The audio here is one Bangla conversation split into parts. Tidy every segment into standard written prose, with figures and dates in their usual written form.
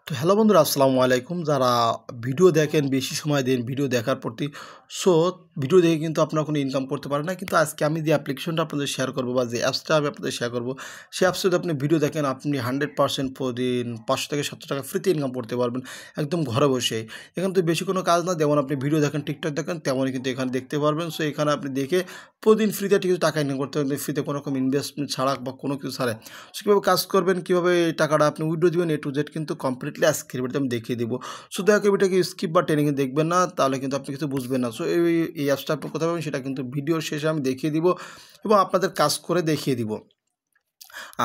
তো হ্যালো বন্ধুরা, আসসালামু আলাইকুম। যারা ভিডিও দেখেন, বেশি সময় দেন ভিডিও দেখার প্রতি। সো ভিডিও দেখে কিন্তু আপনারা কোনো ইনকাম করতে পারেন না। কিন্তু আজকে আমি যে অ্যাপ্লিকেশনটা আপনাদের শেয়ার করবো বা যে অ্যাপসটা আমি আপনাদের শেয়ার করবো, সেই অ্যাপসে যদি আপনি ভিডিও দেখেন, আপনি 100% প্রতিদিন 500 থেকে 700 টাকা ফ্রিতে ইনকাম করতে পারবেন একদম ঘরে বসেই। এখানে তো বেশি কোনো কাজ না, যেমন আপনি ভিডিও দেখেন, টিকটক দেখেন, তেমনই কিন্তু এখানে দেখতে পারবেন। সো এখানে আপনি দেখে প্রতিদিন ফ্রিতে কিছু টাকা ইনকাম করতে পারবেন, ফ্রিতে কোনো রকম ইনভেস্টমেন্ট ছাড়া বা কোনো কিছু ছাড়াই। সো কীভাবে কাজ করবেন, কীভাবে এই টাকাটা আপনি উইথড্র দিবেন, A to Z কিন্তু কমপ্লিটলি আজকের ভিডিওতে আমি দেখিয়ে দিব। সো দয়া করে ভিডিওটাকে স্কিপ বা টেনে দেখবেন না, তাহলে কিন্তু আপনি কিছু বুঝবেন না। সো এই অ্যাপসটা আপনি কোথায় পাবেন সেটা কিন্তু ভিডিওর শেষে আমি দেখিয়ে দিব এবং আপনাদের কাজ করে দেখিয়ে দিব।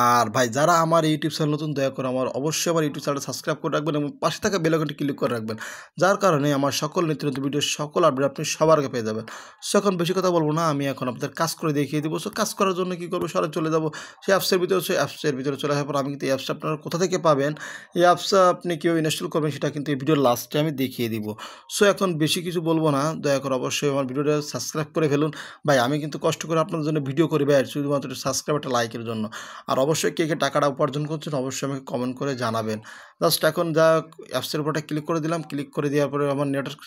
আর ভাই, যারা আমার ইউটিউব চ্যানেল নতুন, দয়া করে অবশ্যই আমার ইউটিউব চ্যানেলটা সাবস্ক্রাইব করে রাখবেন এবং পাশে থাকা বেল আইকনটি ক্লিক করে রাখবেন, যার কারণে আমার সকল নিত্য নতুন ভিডিও সকল আপডেট আপনি সবার আগে পেয়ে যাবেন। সো এখন বেশি কথা বলবো না, আমি এখন আপনাদের কাজ করে দেখিয়ে দিব। সো কাজ করার জন্য কী করবো, সরাসরি চলে যাবো সেই অ্যাপসের ভিতরে। সেই অ্যাপসের ভিতরে চলে আসার পর আমি কিন্তু এই অ্যাপসটা আপনারা কোথা থেকে পাবেন, এই অ্যাপসটা আপনি কীভাবে ইনস্টল করবেন, সেটা কিন্তু এই ভিডিওর লাস্টে আমি দেখিয়ে দিব। সো এখন বেশি কিছু বলবো না, দয়া করে অবশ্যই আমার ভিডিওটা সাবস্ক্রাইব করে ফেলুন। ভাই, আমি কিন্তু কষ্ট করে আপনাদের জন্য ভিডিও করি ভাই, শুধুমাত্র সাবস্ক্রাইব একটা লাইকের জন্য। আর অবশ্যই কে টাকাটা উপার্জন করছেন অবশ্যই আমাকে কমেন্ট করে জানাবেন। জাস্ট এখন যা অ্যাপসের উপরটা ক্লিক করে দিলাম, ক্লিক করে দেওয়ার পরে আমার নেটওয়ার্ক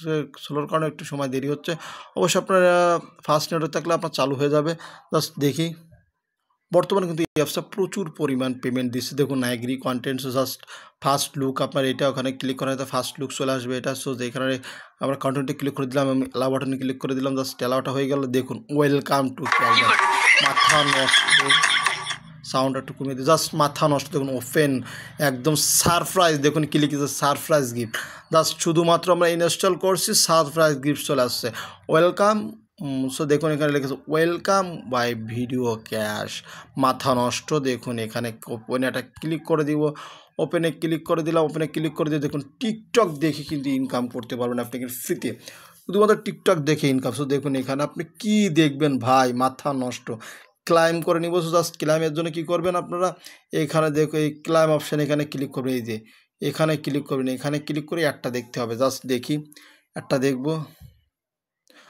স্লোর কারণে একটু সময় দেরি হচ্ছে। অবশ্যই আপনার ফাস্ট নেটওয়ার্ক থাকলে আপনার চালু হয়ে যাবে। জাস্ট দেখি, বর্তমানে কিন্তু এই অ্যাপসটা প্রচুর পরিমাণ পেমেন্ট দিচ্ছে। দেখুন, agree contents, just first look, আপনার এটা ওখানে ক্লিক করা হয়তো ফার্স্ট লুক চলে আসবে এটা। সো এখানে আমরা কন্টেন্টে ক্লিক করে দিলাম, আমি অ্যালাউ বাটনে ক্লিক করে দিলাম, জাস্ট অ্যালাউটা হয়ে গেল। দেখুন, ওয়েলকাম টু ক্যালকাটা, মাথা নষ্ট, সাউন্ড একটু কমিয়ে দিই, জাস্ট মাথা নষ্ট। দেখুন, ওপেন, একদম সারপ্রাইজ। দেখুন কি লিখেছে, সারপ্রাইজ গিফট। জাস্ট শুধুমাত্র আমরা ইনস্টল করছি, সারপ্রাইজ গিফট চলে আসছে, ওয়েলকাম। সো দেখুন এখানে লিখেছে ওয়েলকাম বাই ভিডিও ক্যাশ, মাথা নষ্ট। দেখুন এখানে ওপেনে একটা ক্লিক করে দিব, ওপেনে ক্লিক করে দিলাম, ওপেনে ক্লিক করে দিয়ে দেখুন টিকটক দেখে কিন্তু ইনকাম করতে পারবেন আপনি কিন্তু ফ্রিতে, শুধুমাত্র টিকটক দেখে ইনকাম। সো দেখুন এখানে আপনি কি দেখবেন ভাই, মাথা নষ্ট। ক্লাইম করে নিব। সো জাস্ট ক্লাইমের জন্য কী করবেন আপনারা, এখানে দেখো এই ক্লাইম অপশান, এখানে ক্লিক করবেন, এই যে এখানে ক্লিক করবেন, এখানে ক্লিক করে একটা দেখতে হবে। জাস্ট দেখি, একটা দেখবো।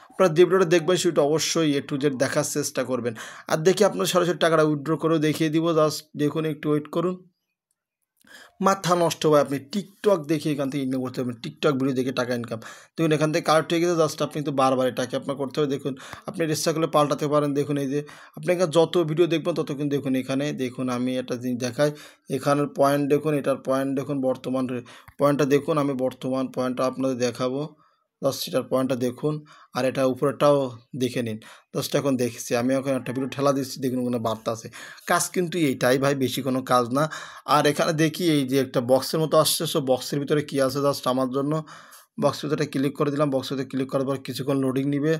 আপনারা যে ভিডিওটা দেখবেন সেটা অবশ্যই A to Z দেখার চেষ্টা করবেন। আর দেখি আপনার সরাসরি টাকাটা উইথড্র করেও দেখিয়ে দিব। জাস্ট দেখুন, একটু ওয়েট করুন। মাথা নষ্ট হয়, আপনি টিকটক দেখে এখান থেকে ইনকাম করতে পারবেন, টিকটক ভিডিও দেখে টাকা ইনকাম। দেখুন এখান থেকে কারেক্ট হয়ে গেছে। জাস্ট আপনি কিন্তু বারবার এটাকে আপনার করতে হবে। দেখুন, আপনি ইচ্ছা করলে পাল্টাতে পারেন। দেখুন এই যে আপনি এখানে যত ভিডিও দেখবেন তত কিন্তু দেখুন এখানে দেখুন আমি একটা জিনিস দেখাই, এখানের পয়েন্ট দেখুন, এটার পয়েন্ট দেখুন, বর্তমান পয়েন্টটা দেখুন, আমি বর্তমান পয়েন্টটা আপনাদের দেখাবো। জাস্ট সেটার পয়েন্টটা দেখুন, আর এটা উপরেরটাও দেখে নিন। জাস্ট এখন দেখছি আমি, এখন একটা ভিডিও ঠেলা দিচ্ছি, দেখুন ওখানে বার্তা আছে। কাজ কিন্তু এইটাই ভাই, বেশি কোনো কাজ না। আর এখানে দেখি এই যে একটা বক্সের মতো আসছে। সো বক্সের ভিতরে কী আছে, জাস্ট আমার জন্য বক্সের ভিতরে ক্লিক করে দিলাম। বক্সের ভিতরে ক্লিক করার পর কিছুক্ষণ লোডিং নিবে।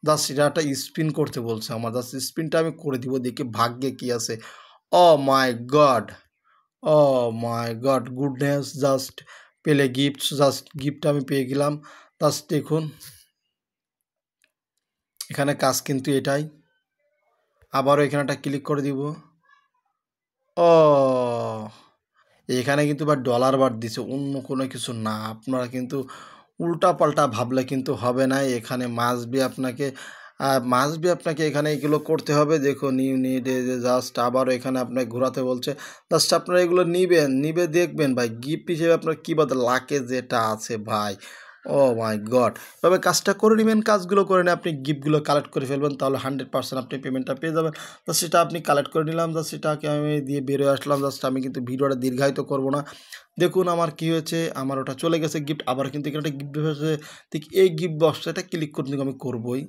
জাস্ট এটা একটা স্পিন করতে বলছে আমার, জাস্ট স্পিনটা আমি করে দিব, দেখি ভাগ্যে কী আছে। ও মাই গড, ও মাই গড, গুডনেস, জাস্ট পেলে গিফট। জাস্ট গিফট আমি পেয়ে গেলাম। জাস্ট দেখুন এখানে কাজ কিন্তু এটাই। আবারও এখানে একটা ক্লিক করে দিব। ও, এখানে কিন্তু বা ডলার বার দিছে, অন্য কোনো কিছু না। আপনারা কিন্তু উল্টা পাল্টা ভাবলে কিন্তু হবে না। এখানে মাস্ট বি আপনাকে এখানে এগুলো করতে হবে। দেখুন ইউ নিড এ, জাস্ট আবারও এখানে আপনাকে ঘোরাতে বলছে। জাস্ট আপনারা এগুলো নিবে দেখবেন ভাই, গিফট হিসেবে আপনার কী বলতে লাকে যেটা আছে ভাই। ও মাই গড, তবে কাজটা করে নেবেন, কাজগুলো করে নিয়ে আপনি গিফটগুলো কালেক্ট করে ফেলবেন, তাহলে 100% আপনি পেমেন্টটা পেয়ে যাবেন। তো সেটা আপনি কালেক্ট করে নিলাম, জাস্ট সেটাকে আমি দিয়ে বেরোয় আসলাম। জাস্ট আমি কিন্তু ভিডিওটা দীর্ঘায়িত করব না। দেখুন আমার কী হয়েছে, আমার ওটা চলে গেছে গিফট। আবার কিন্তু এখানে একটা গিফট হয়েছে, ঠিক এই গিফট বক্সটা ক্লিক করে কিন্তু আমি করবই।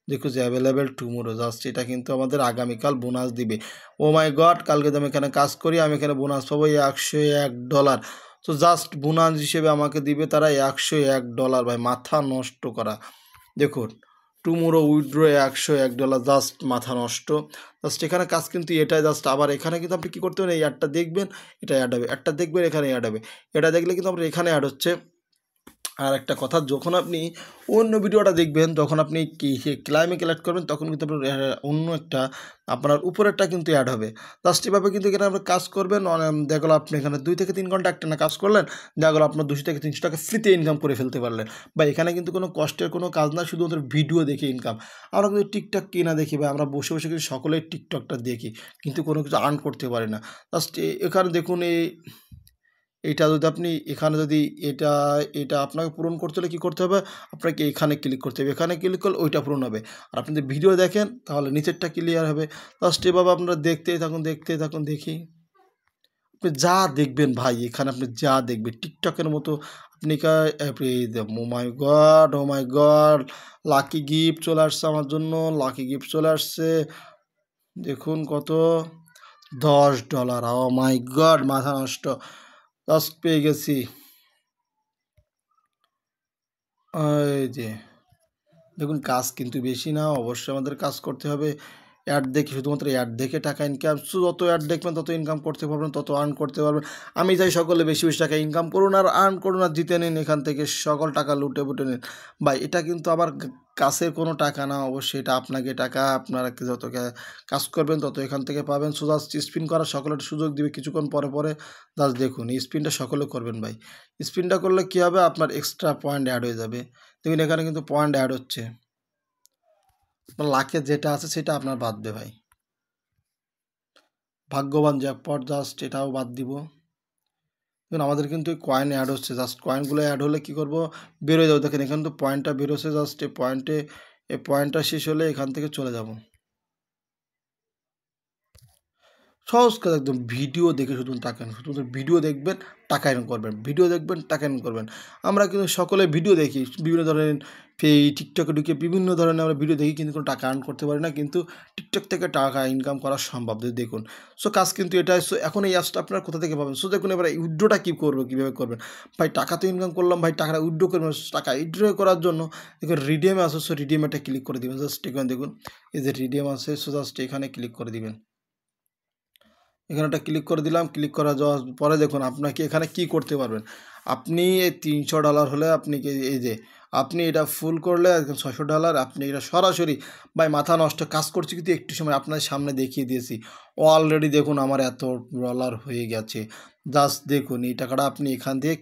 দেখো যে অ্যাভেলেবেল টুমোরো, জাস্ট এটা কিন্তু আমাদের আগামীকাল বোনাস দিবে। ও মাই গড, কালকে যদি আমি এখানে কাজ করি, আমি এখানে বোনাস পাবো $101। তো জাস্ট বোনাস হিসেবে আমাকে দিবে তারা $101 ভাই, মাথা নষ্ট করা। দেখুন টুমোরো উইথড্র $101, জাস্ট মাথা নষ্ট। জাস্ট এখানে কাজ কিন্তু এটাই। জাস্ট আবার এখানে কিন্তু আপনি কী করতে পারেন, এই অ্যাডটা দেখবেন, এটা অ্যাড হবে, অ্যাডটা দেখবেন, এখানে অ্যাড হবে। এটা দেখলে কিন্তু আপনার এখানে অ্যাড হচ্ছে। আর একটা কথা, যখন আপনি অন্য ভিডিওটা দেখবেন, যখন আপনি ক্লাইমে কালেক্ট করবেন, তখন কিন্তু আপনার অন্য একটা আপনার উপরেরটা কিন্তু অ্যাড হবে। জাস্ট এভাবে কিন্তু এখানে আপনি কাজ করবেন। দেখলো আপনি এখানে 2 থেকে 3 ঘন্টা একটা না কাজ করলেন, দেখলো আপনার 200 থেকে 300 টাকা ফ্রিতে ইনকাম করে ফেলতে পারলেন। বা এখানে কিন্তু কোনো কষ্টের কোনো কাজ না, শুধুমাত্র ভিডিও দেখে ইনকাম। আমরা কিন্তু টিকটক কিনা দেখি বা আমরা বসে বসে কিন্তু সকলেই টিকটকটা দেখি, কিন্তু কোনো কিছু আর্ন করতে পারি না। জাস্ট এখানে দেখুন এইটা যদি আপনি এখানে যদি এটা এটা আপনাকে পূরণ করতে হলে কী করতে হবে, আপনাকে এখানে ক্লিক করতে হবে, এখানে ক্লিক করলে ওইটা পূরণ হবে। আর আপনি যদি ভিডিও দেখেন তাহলে নিচেরটা ক্লিয়ার হবে। জাস্ট এভাবে আপনারা দেখতেই থাকুন, দেখতেই থাকুন। দেখি আপনি যা দেখবেন ভাই, এখানে আপনি যা দেখবেন টিকটকের মতো আপনি ও মাই গড, ও মাই গড, লাকি গিফট চলে আসছে আমার জন্য, লাকি গিফট চলে আসছে। দেখুন কত, $10। ও মাই গড, মাথা নষ্ট, জাস্ট পেয়ে গেছি। এই যে দেখুন, কাজ কিন্তু বেশি না, অবশ্যই আমাদের কাজ করতে হবে। অ্যাড দেখে, শুধুমাত্র অ্যাড দেখে টাকা ইনকাম, যত অ্যাড দেখবেন তত ইনকাম করতে পারবেন, তত আর্ন করতে পারবেন। আমি চাই সকলে বেশি বেশি টাকা ইনকাম করুন আর আর্ন করুন আর জিতে নিন এখান থেকে সকল টাকা লুটে পুটে নিন। ভাই এটা কিন্তু আবার কাছের কোনো টাকা না, অবশ্যই এটা আপনাকে টাকা, আপনারা যত কাজ করবেন তত এখান থেকে পাবেন। সো জাস্ট স্পিন করার সকলের সুযোগ দিবে কিছুক্ষণ পরে পরে। জাস্ট দেখুন এই স্পিনটা সকলে করবেন ভাই। স্পিনটা করলে কী হবে, আপনার এক্সট্রা পয়েন্ট অ্যাড হয়ে যাবে। দেখুন এখানে কিন্তু পয়েন্ট অ্যাড হচ্ছে, আপনার লাখে যেটা আছে সেটা আপনার বাদবে ভাই। ভাগ্যবান জ্যাকপট, জাস্ট এটাও বাদ দিব। দেখুন আমাদের কিন্তু কয়েন অ্যাড হচ্ছে, জাস্ট কয়েনগুলো অ্যাড হলে কী করবো, বেরোয় যাবো। দেখেন এখানে তো পয়েন্টটা বেরোচ্ছে, জাস্ট এই পয়েন্টটা শেষ হলে এখান থেকে চলে যাব। সহজ কাজ একদম, ভিডিও দেখে শুধুমাত্র ভিডিও দেখবেন, টাকা ইনকাম করবেন, ভিডিও দেখবেন, টাকা ইনকাম করবেন। আমরা কিন্তু সকলে ভিডিও দেখি, বিভিন্ন ধরনের টিকটকে ঢুকে বিভিন্ন ধরনের আমরা ভিডিও দেখি, কিন্তু কোনো টাকা আর্ন করতে পারি না, কিন্তু টিকটক থেকে টাকা ইনকাম করা সম্ভব যদি দেখুন। সো কাজ কিন্তু এটাই। সো এখন এই অ্যাপসটা আপনারা কোথা থেকে পাবেন? সো দেখুন এবার উইথড্রটা কী করবো, কীভাবে করবেন? ভাই টাকা তো ইনকাম করলাম, ভাই টাকাটা উইথড্র করবেন। টাকা উইথড্র করার জন্য দেখুন রিডিএমে আছে, সো রিডিএমটা ক্লিক করে দেবেন। জাস্ট এখানে দেখুন এই যে রিডিএম আছে, সো জাস্ট এখানে ক্লিক করে দিবেন। এখানে একটা ক্লিক করে দিলাম। ক্লিক করা যাওয়ার পরে দেখুন আপনাকে এখানে কি করতে পারবেন। আপনি এই $300 হলে আপনি এই যে আপনি এটা ফুল করলে একদম $600, আপনি এটা সরাসরি ভাই মাথা নষ্ট কাজ করছি, কিন্তু একটু সময় আপনার সামনে দেখিয়ে দিয়েছি। অলরেডি দেখুন আমার এত ডলার হয়ে গেছে। জাস্ট দেখুন এই টাকাটা আপনি এখান থেকে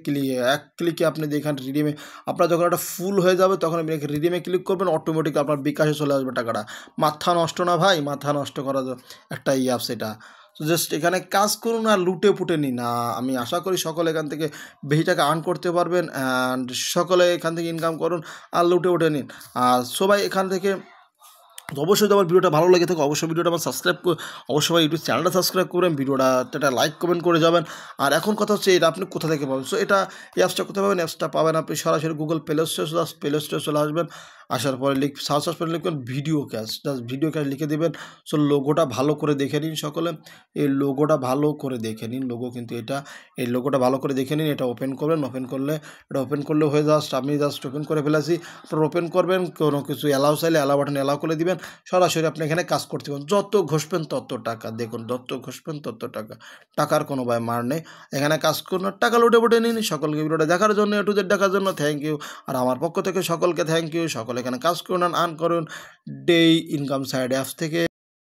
এক ক্লিকে আপনি এখানে রিডিমে, আপনার যখন এটা ফুল হয়ে যাবে তখন আপনি রিডিমে ক্লিক করবেন, অটোমেটিক আপনার বিকাশে চলে আসবে টাকাটা। মাথা নষ্ট না ভাই, মাথা নষ্ট করার একটা অ্যাপস এটা। তো জাস্ট এখানে কাজ করুন আর লুটে পুটে নিন। আমি আশা করি সকলে এখান থেকে বেশি টাকা আর্ন করতে পারবেন, অ্যান্ড সকলে এখান থেকে ইনকাম করুন আর লুটে উঠে নিন। আর সবাই এখান থেকে অবশ্যই যদি আমার ভিডিওটা ভালো লেগে থাকে অবশ্যই ভিডিওটা আমার অবশ্যই ইউটিউব চ্যানেলটা সাবস্ক্রাইব করবেন, ভিডিওটা একটা লাইক কমেন্ট করে যাবেন। আর এখন কথা হচ্ছে এটা আপনি কোথা থেকে পাবেন। সো এটা অ্যাপসটা কোথায় পাবেন, অ্যাপসটা পাবেন আপনি সরাসরি গুগল প্লে স্টোরে চলে আসবেন। আসার পরে সার্চ করে লিখবেন video cash, just video cash লিখে দেবেন। সো লোগোটা ভালো করে দেখে নিন সকলে, এই লোগোটা ভালো করে দেখে নিন। লোগো কিন্তু এটা, এই লোগোটা ভালো করে দেখে নিন। এটা ওপেন করবেন, ওপেন করলে হয়ে আমি জাস্ট ওপেন করে ফেলেছি। আপনারা ওপেন করবেন, কোনো কিছু অ্যালাউ চাইলে অ্যালাউ বাটন অ্যালাউ করে দিবেন। সরাসরি আপনি এখানে কাজ করতে পারেন, যত ঘষবেন তত টাকা। দেখুন যত ঘষবেন তত টাকা, টাকার কোনো ভাই মার নেই। এখানে কাজ করুন, টাকা লুটে পুটে নিন। সকলকে ভিডিওটা দেখার জন্য, এ টু জেড দেখার জন্য থ্যাংক ইউ। আর আমার পক্ষ থেকে সকলকে থ্যাংক ইউ। সকলে এখানে কাজ করুন, আর্ন করুন ডে ইনকাম সাইড অ্যাপস থেকে।